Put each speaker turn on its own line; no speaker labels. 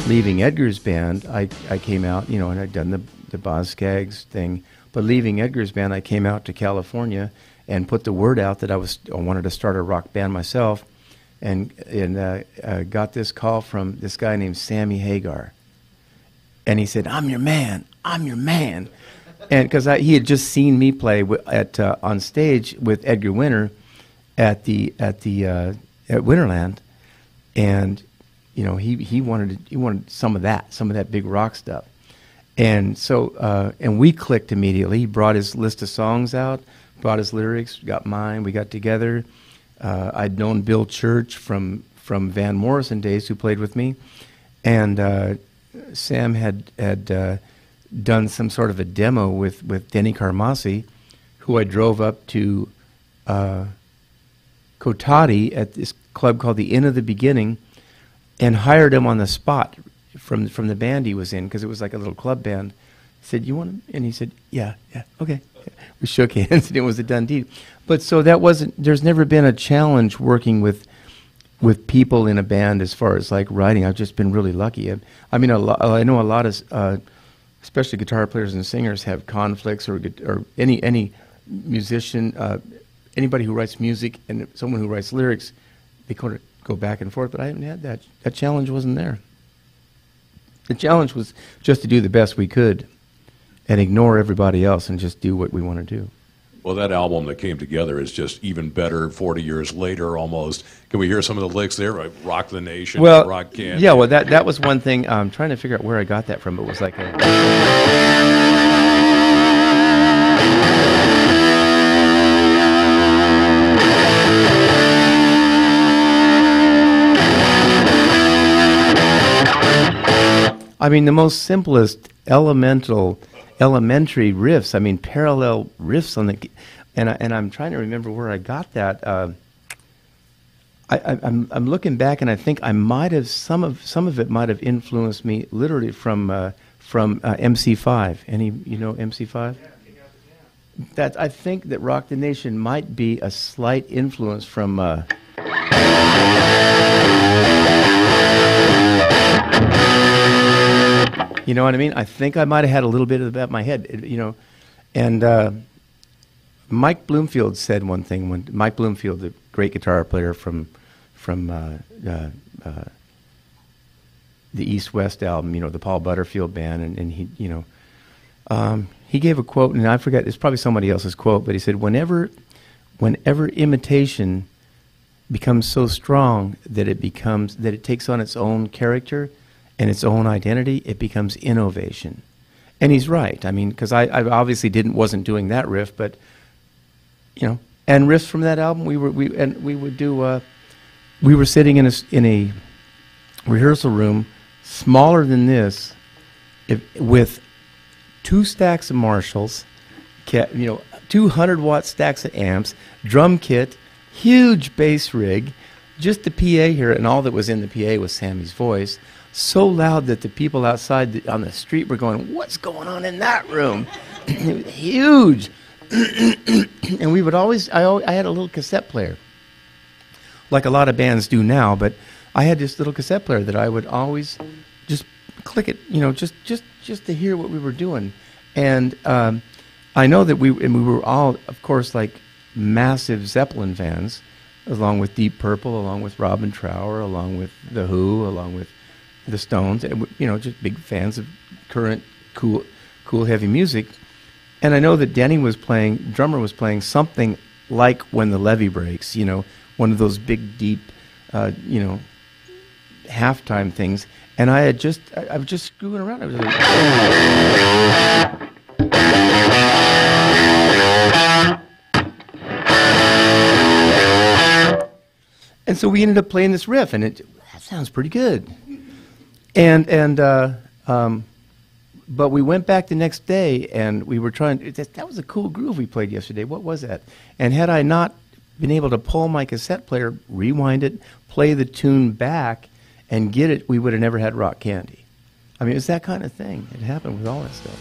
leaving Edgar's band, I came out, you know, and I'd done the Boz Skaggs thing. But leaving Edgar's band, I came out to California and put the word out that I wanted to start a rock band myself, and got this call from this guy named Sammy Hagar, and he said, "I'm your man, I'm your man," and because he had just seen me play on stage with Edgar Winter at Winterland, and you know he wanted some of that big rock stuff. And so, and we clicked immediately. He brought his list of songs out, brought his lyrics, got mine. We got together. I'd known Bill Church from Van Morrison days, who played with me, and Sam had done some sort of a demo with Denny Carmassi, who I drove up to Cotati at this club called the Inn of the Beginning, and hired him on the spot from the band he was in, because it was like a little club band. I said, "You want him?" And he said, yeah, okay. We shook hands, and it was a done deal. But so that wasn't, there's never been a challenge working with people in a band as far as like writing. I've just been really lucky. I mean, I know a lot of, especially guitar players and singers, have conflicts, or any musician, anybody who writes music and someone who writes lyrics, they kind of go back and forth. But I haven't had that. That challenge wasn't there. The challenge was just to do the best we could and ignore everybody else and just do what we want to do.
Well, that album that came together is just even better 40 years later almost. Can we hear some of the licks there? Like Rock the Nation,
well,
Rock Candy.
Yeah, well, that was one thing. I'm trying to figure out where I got that from. It was like a... I mean, the most simplest, elementary riffs. I mean, parallel riffs on the, and I'm trying to remember where I got that. I'm looking back, and I think I might have some of it might have influenced me literally from MC5. You know MC5? Yeah. That I think that Rock the Nation might be a slight influence from. You know what I mean? I think I might have had a little bit of that in my head, you know. And Mike Bloomfield said one thing. Mike Bloomfield, the great guitar player from the East West album, you know, the Paul Butterfield band, and he, you know, he gave a quote, and I forget, it's probably somebody else's quote, but he said, whenever imitation becomes so strong that it takes on its own character and its own identity, it becomes innovation. And he's right. I mean, because I obviously wasn't doing that riff, but you know, and riffs from that album, we were sitting in a rehearsal room smaller than this, with 2 stacks of Marshalls, you know, 200-watt stacks of amps, drum kit, huge bass rig, just the PA here, and all that was in the PA was Sammy's voice. So loud that the people outside on the street were going, "What's going on in that room?" It was huge. And we would always, I had a little cassette player, like a lot of bands do now, but I had this little cassette player that I would always just click it, you know, just to hear what we were doing. And I know that we were all, of course, like massive Zeppelin fans, along with Deep Purple, along with Robin Trower, along with The Who, along with the Stones, and you know, just big fans of current cool heavy music. And I know that drummer was playing something like When the Levee Breaks, you know, one of those big, deep, you know, halftime things. And I was just screwing around. I was like, and so we ended up playing this riff, and that sounds pretty good. But we went back the next day, and we were trying. That was a cool groove we played yesterday. What was that? And had I not been able to pull my cassette player, rewind it, play the tune back, and get it, we would have never had Rock Candy. I mean, it was that kind of thing. It happened with all that stuff.